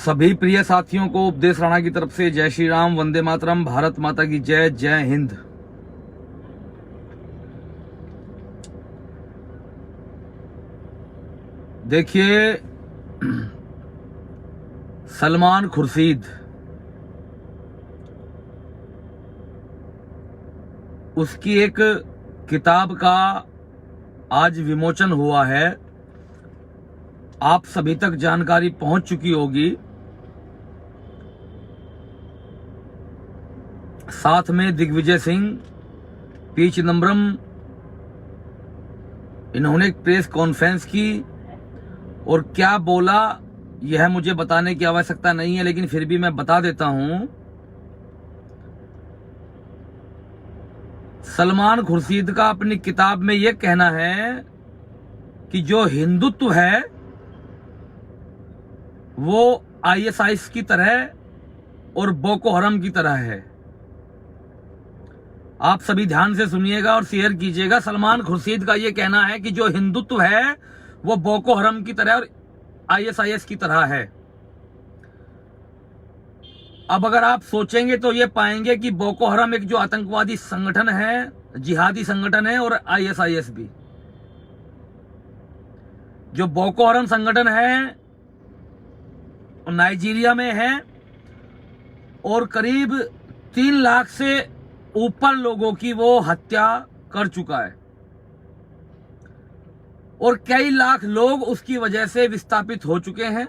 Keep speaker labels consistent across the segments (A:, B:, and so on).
A: सभी प्रिय साथियों को उपदेश राणा की तरफ से जय श्री राम, वंदे मातरम, भारत माता की जय, जय हिंद। देखिए, सलमान खुर्शीद उसकी एक किताब का आज विमोचन हुआ है। आप सभी तक जानकारी पहुंच चुकी होगी। साथ में दिग्विजय सिंह, पी चिदम्बरम, इन्होंने एक प्रेस कॉन्फ्रेंस की और क्या बोला यह मुझे बताने की आवश्यकता नहीं है, लेकिन फिर भी मैं बता देता हूं। सलमान खुर्शीद का अपनी किताब में यह कहना है कि जो हिंदुत्व है वो आईएसआईएस की तरह और बोको हराम की तरह है। आप सभी ध्यान से सुनिएगा और शेयर कीजिएगा। सलमान खुर्शीद का यह कहना है कि जो हिंदुत्व है वो बोको हराम की तरह और आईएसआईएस की तरह है। अब अगर आप सोचेंगे तो ये पाएंगे कि बोको हराम एक जो आतंकवादी संगठन है, जिहादी संगठन है, और आईएसआईएस भी। जो बोको हराम संगठन है नाइजीरिया में है और करीब 3 लाख से ऊपर लोगों की वो हत्या कर चुका है और कई लाख लोग उसकी वजह से विस्थापित हो चुके हैं।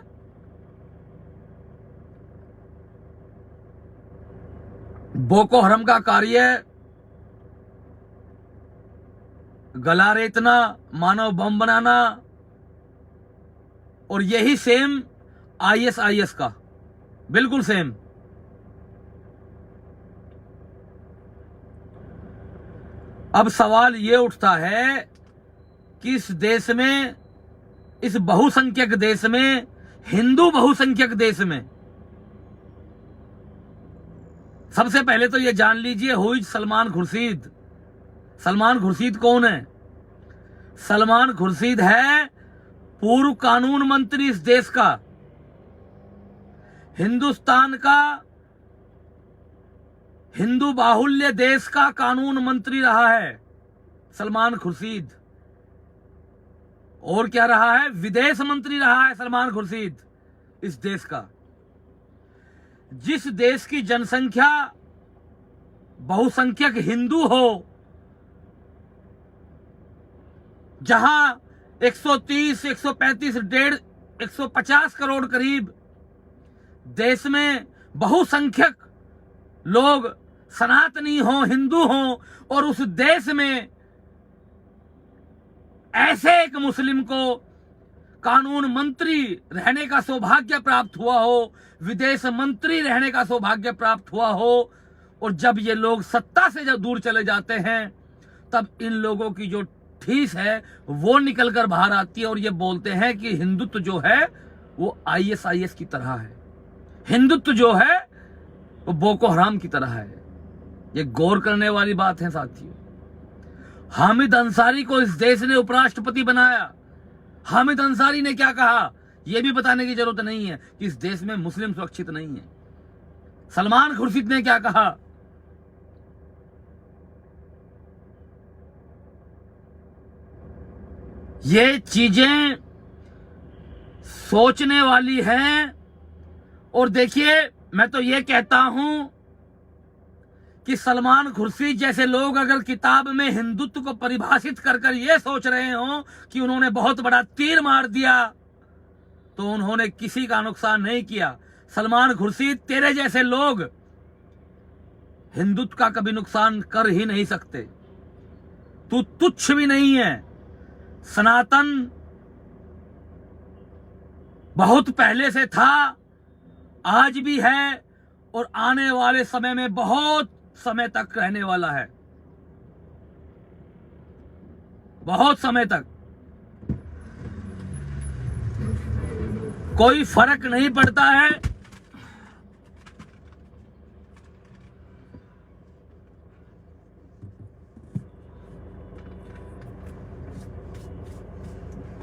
A: बोको हराम का कार्य गला रेतना, मानव बम बनाना, और यही सेम आईएसआईएस का, बिल्कुल सेम। अब सवाल यह उठता है कि इस देश में, इस बहुसंख्यक देश में, हिंदू बहुसंख्यक देश में, सबसे पहले तो यह जान लीजिए हु इज सलमान खुर्शीद। सलमान खुर्शीद कौन है? सलमान खुर्शीद है पूर्व कानून मंत्री इस देश का, हिंदुस्तान का, हिंदू बाहुल्य देश का कानून मंत्री रहा है सलमान खुर्शीद। और क्या रहा है? विदेश मंत्री रहा है सलमान खुर्शीद इस देश का। जिस देश की जनसंख्या बहुसंख्यक हिंदू हो, जहां 130, 135, 150 करोड़ करीब देश में बहुसंख्यक लोग सनातनी हो, हिंदू हो, और उस देश में ऐसे एक मुस्लिम को कानून मंत्री रहने का सौभाग्य प्राप्त हुआ हो, विदेश मंत्री रहने का सौभाग्य प्राप्त हुआ हो, और जब ये लोग सत्ता से जब दूर चले जाते हैं तब इन लोगों की जो ठीस है वो निकलकर बाहर आती है और ये बोलते हैं कि हिंदुत्व जो है वो आईएसआईएस की तरह है, हिंदुत्व जो है वो बोको हराम की तरह है। ये गौर करने वाली बात है साथियों। हामिद अंसारी को इस देश ने उपराष्ट्रपति बनाया। हामिद अंसारी ने क्या कहा यह भी बताने की जरूरत नहीं है कि इस देश में मुस्लिम सुरक्षित नहीं है। सलमान खुर्शीद ने क्या कहा? ये चीजें सोचने वाली हैं। और देखिए, मैं तो ये कहता हूं कि सलमान खुर्शीद जैसे लोग अगर किताब में हिंदुत्व को परिभाषित कर कर ये सोच रहे हो कि उन्होंने बहुत बड़ा तीर मार दिया, तो उन्होंने किसी का नुकसान नहीं किया। सलमान खुर्शीद, तेरे जैसे लोग हिंदुत्व का कभी नुकसान कर ही नहीं सकते। तू तुच्छ भी नहीं है। सनातन बहुत पहले से था, आज भी है, और आने वाले समय में बहुत समय तक रहने वाला है, बहुत समय तक। कोई फर्क नहीं पड़ता है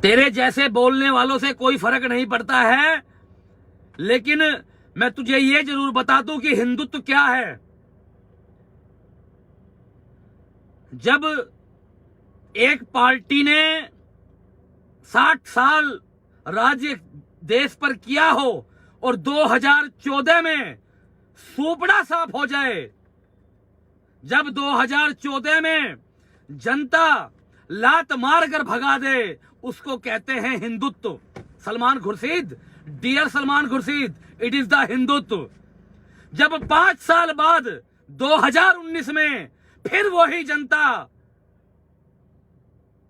A: तेरे जैसे बोलने वालों से कोई फर्क नहीं पड़ता है लेकिन मैं तुझे ये जरूर बता दूं कि हिंदुत्व क्या है। जब एक पार्टी ने 60 साल राज्य देश पर किया हो और 2014 में सूपड़ा साफ हो जाए, जब 2014 में जनता लात मार कर भगा दे, उसको कहते हैं Hindutva. Salman Khurshid, dear Salman Khurshid, it is the Hindutva. जब 5 साल बाद 2019 में फिर वही जनता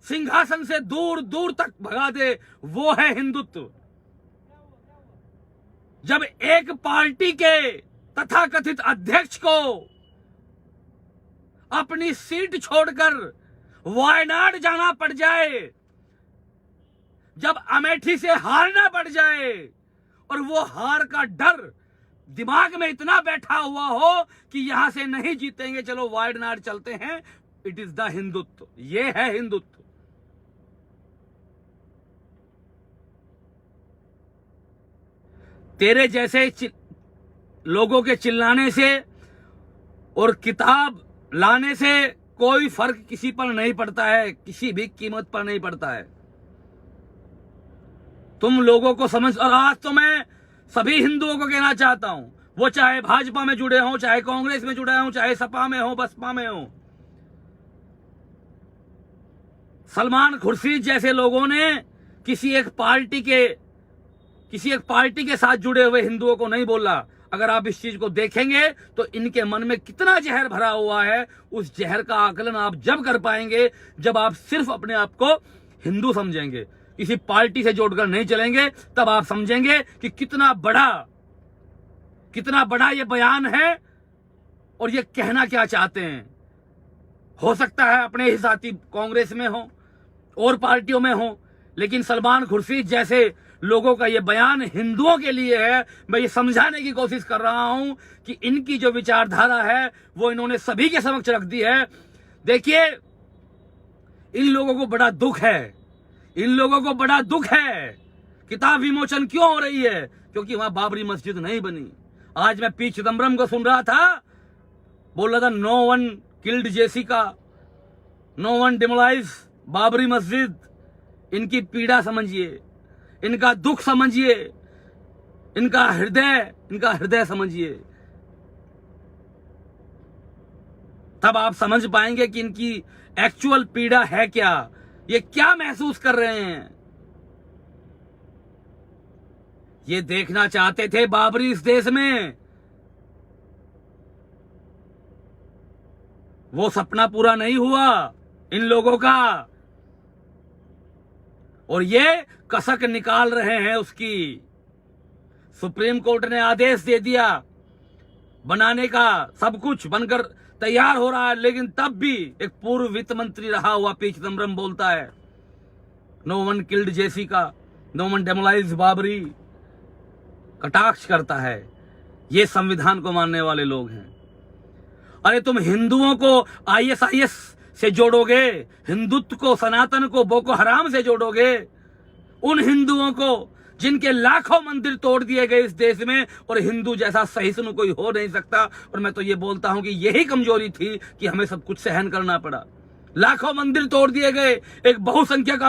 A: सिंहासन से दूर दूर तक भगा दे, वो है हिंदुत्व। जब एक पार्टी के तथाकथित अध्यक्ष को अपनी सीट छोड़कर वायनाड जाना पड़ जाए, जब अमेठी से हारना पड़ जाए और वो हार का डर दिमाग में इतना बैठा हुआ हो कि यहां से नहीं जीतेंगे, चलो वायनाड चलते हैं, इट इज द हिंदुत्व। ये है हिंदुत्व। तेरे जैसे लोगों के चिल्लाने से और किताब लाने से कोई फर्क किसी पर नहीं पड़ता है, किसी भी कीमत पर नहीं पड़ता है। तुम लोगों को समझ, और आज तो मैं सभी हिंदुओं को कहना चाहता हूं, वो चाहे भाजपा में जुड़े हों, चाहे कांग्रेस में जुड़े हों, चाहे सपा में हो, बसपा में हो, सलमान खुर्शीद जैसे लोगों ने किसी एक पार्टी के साथ जुड़े हुए हिंदुओं को नहीं बोला। अगर आप इस चीज को देखेंगे तो इनके मन में कितना जहर भरा हुआ है, उस जहर का आकलन आप जब कर पाएंगे जब आप सिर्फ अपने आप को हिंदू समझेंगे, किसी पार्टी से जोड़कर नहीं चलेंगे, तब आप समझेंगे कि कितना बड़ा ये बयान है और ये कहना क्या चाहते हैं। हो सकता है अपने ही साथी कांग्रेस में हो और पार्टियों में हो, लेकिन सलमान खुर्शीद जैसे लोगों का ये बयान हिंदुओं के लिए है। मैं ये समझाने की कोशिश कर रहा हूं कि इनकी जो विचारधारा है वो इन्होंने सभी के समक्ष रख दी है। देखिए, इन लोगों को बड़ा दुख है, किताब विमोचन क्यों हो रही है? क्योंकि वहां बाबरी मस्जिद नहीं बनी। आज मैं पी चिदम्बरम को सुन रहा था, बोल रहा था no one killed Jessica, no one demolish Babri Masjid. इनकी पीड़ा समझिए, इनका दुख समझिए, इनका हृदय समझिए, तब आप समझ पाएंगे कि इनकी एक्चुअल पीड़ा है क्या, ये क्या महसूस कर रहे हैं। ये देखना चाहते थे बाबरी इस देश में, वो सपना पूरा नहीं हुआ इन लोगों का, और ये कसक निकाल रहे हैं उसकी। सुप्रीम कोर्ट ने आदेश दे दिया बनाने का, सब कुछ बनकर तैयार हो रहा है, लेकिन तब भी एक पूर्व वित्त मंत्री रहा हुआ पी चिदम्बरम बोलता है no one killed Jessica, no one demolish Babri, कटाक्ष करता है। ये संविधान को मानने वाले लोग हैं। अरे तुम हिंदुओं को आईएसआईएस से जोड़ोगे, हिंदुत्व को, सनातन को बोको हराम से जोड़ोगे, उन हिंदुओं को जिनके लाखों मंदिर तोड़ दिए गए इस देश में, और हिंदू जैसा सहिष्णु कोई हो नहीं सकता। और मैं तो ये बोलता हूं कि यही कमजोरी थी कि हमें सब कुछ सहन करना पड़ा। लाखों मंदिर तोड़ दिए गए एक बहुसंख्यक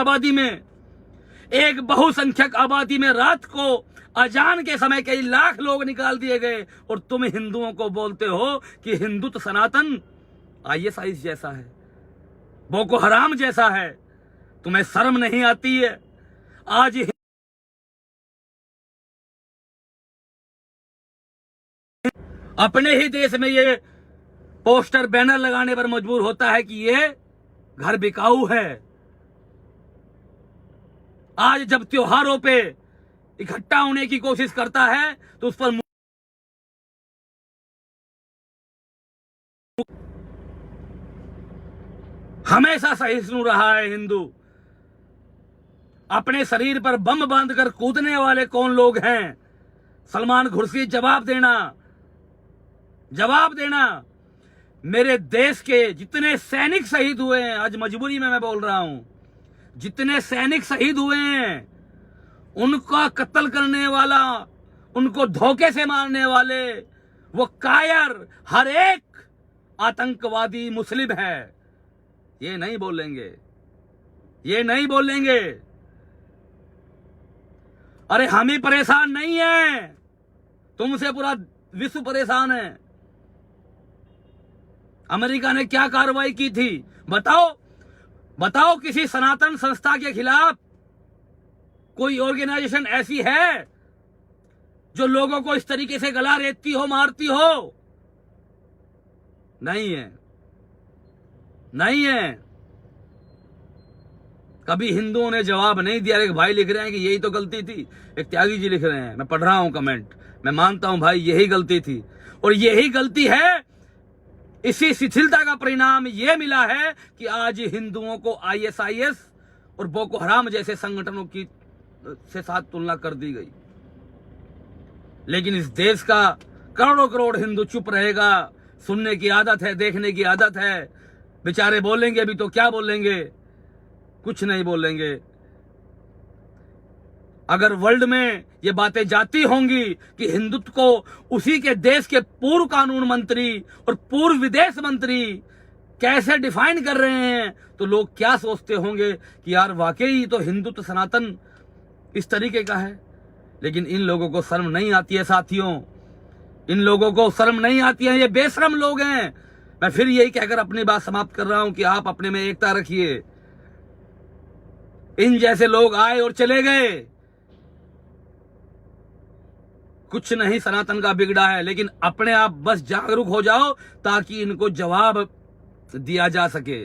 A: आबादी में रात को अजान के समय कई लाख लोग निकाल दिए गए, और तुम हिंदुओं को बोलते हो कि हिंदुत्व सनातन आईएसआईएस जैसा है, बोको हराम जैसा है। तुम्हें शर्म नहीं आती है? आज अपने ही देश में ये पोस्टर बैनर लगाने पर मजबूर होता है कि ये घर बिकाऊ है। आज जब त्योहारों पे इकट्ठा होने की कोशिश करता है तो उस पर हमेशा सहिष्णु रहा है हिंदू। अपने शरीर पर बम बांधकर कूदने वाले कौन लोग हैं? सलमान खुर्शीद, जवाब देना। मेरे देश के जितने सैनिक शहीद हुए हैं, आज मजबूरी में मैं बोल रहा हूं, जितने सैनिक शहीद हुए हैं, उनका कत्ल करने वाला, उनको धोखे से मारने वाले वो कायर हर एक आतंकवादी मुस्लिम है। ये नहीं बोलेंगे, ये नहीं बोलेंगे। अरे हम ही परेशान नहीं है, तुमसे पूरा विश्व परेशान है। अमेरिका ने क्या कार्रवाई की थी बताओ, बताओ। किसी सनातन संस्था के खिलाफ कोई ऑर्गेनाइजेशन ऐसी है जो लोगों को इस तरीके से गला रेतती हो, मारती हो? नहीं है, नहीं है। कभी हिंदुओं ने जवाब नहीं दिया। एक भाई लिख रहे हैं कि यही तो गलती थी। एक त्यागी जी लिख रहे हैं, मैं पढ़ रहा हूं कमेंट, मैं मानता हूं भाई यही गलती थी और यही गलती है। इसी शिथिलता का परिणाम यह मिला है कि आज हिंदुओं को ISIS और बोको हराम जैसे संगठनों की से साथ तुलना कर दी गई। लेकिन इस देश का करोड़ों करोड़ हिंदू चुप रहेगा। सुनने की आदत है, देखने की आदत है। बेचारे बोलेंगे भी तो क्या बोलेंगे? कुछ नहीं बोलेंगे। अगर वर्ल्ड में ये बातें जाती होंगी कि हिंदुत्व को उसी के देश के पूर्व कानून मंत्री और पूर्व विदेश मंत्री कैसे डिफाइन कर रहे हैं, तो लोग क्या सोचते होंगे कि यार वाकई तो हिंदुत्व सनातन इस तरीके का है। लेकिन इन लोगों को शर्म नहीं आती है साथियों, इन लोगों को शर्म नहीं आती है। ये बेशरम लोग हैं। मैं फिर यही कहकर अपनी बात समाप्त कर रहा हूं कि आप अपने में एकता रखिए। इन जैसे लोग आए और चले गए, कुछ नहीं सनातन का बिगड़ा है। लेकिन अपने आप बस जागरूक हो जाओ ताकि इनको जवाब दिया जा सके,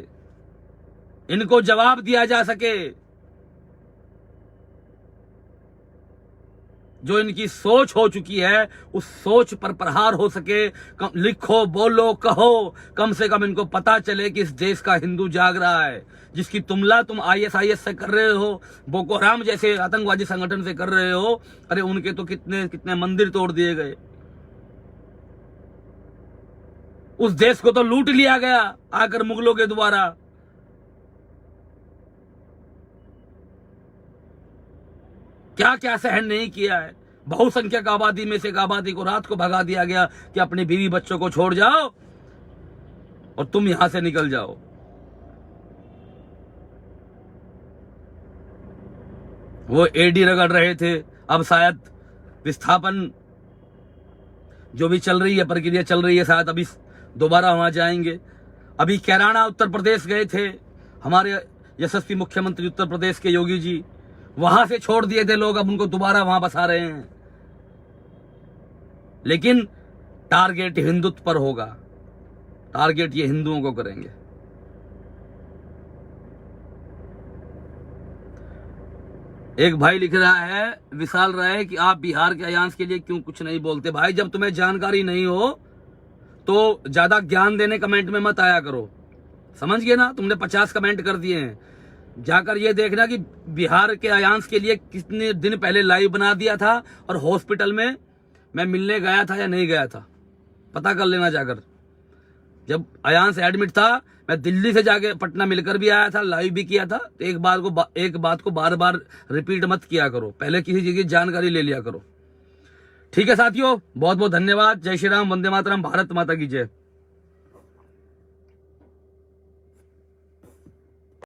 A: इनको जवाब दिया जा सके। जो इनकी सोच हो चुकी है उस सोच पर प्रहार हो सके। लिखो, बोलो, कहो, कम से कम इनको पता चले कि इस देश का हिंदू जाग रहा है। जिसकी तुलना तुम ISIS से कर रहे हो, बोको हराम जैसे आतंकवादी संगठन से कर रहे हो, अरे उनके तो कितने कितने मंदिर तोड़ दिए गए। उस देश को तो लूट लिया गया आकर मुगलों के द्वारा। क्या क्या सहन नहीं किया है। बहुसंख्यक आबादी में से एक आबादी को रात को भगा दिया गया कि अपनी बीवी बच्चों को छोड़ जाओ और तुम यहां से निकल जाओ। वो एडी रगड़ रहे थे। अब शायद विस्थापन जो भी चल रही है, प्रक्रिया चल रही है, शायद अभी दोबारा वहां जाएंगे। अभी कैराना उत्तर प्रदेश गए थे हमारे यशस्वी मुख्यमंत्री उत्तर प्रदेश के योगी जी, वहां से छोड़ दिए थे लोग, अब उनको दोबारा वहां बसा रहे हैं। लेकिन टारगेट हिंदुत्व पर होगा, टारगेट ये हिंदुओं को करेंगे। एक भाई लिख रहा है, विशाल राय, कि आप बिहार के अयांश के लिए क्यों कुछ नहीं बोलते? भाई जब तुम्हें जानकारी नहीं हो तो ज्यादा ज्ञान देने कमेंट में मत आया करो, समझ गए ना? तुमने 50 कमेंट कर दिए हैं, जाकर ये देखना कि बिहार के अयांश के लिए कितने दिन पहले लाइव बना दिया था और हॉस्पिटल में मैं मिलने गया था या नहीं गया था, पता कर लेना जाकर। जब अयांश एडमिट था मैं दिल्ली से जाके पटना मिलकर भी आया था, लाइव भी किया था। तो एक बात को बार बार रिपीट मत किया करो, पहले किसी चीज की जानकारी ले लिया करो। ठीक है साथियों, बहुत बहुत धन्यवाद। जय श्री राम, वंदे मातरम, भारत माता की जय।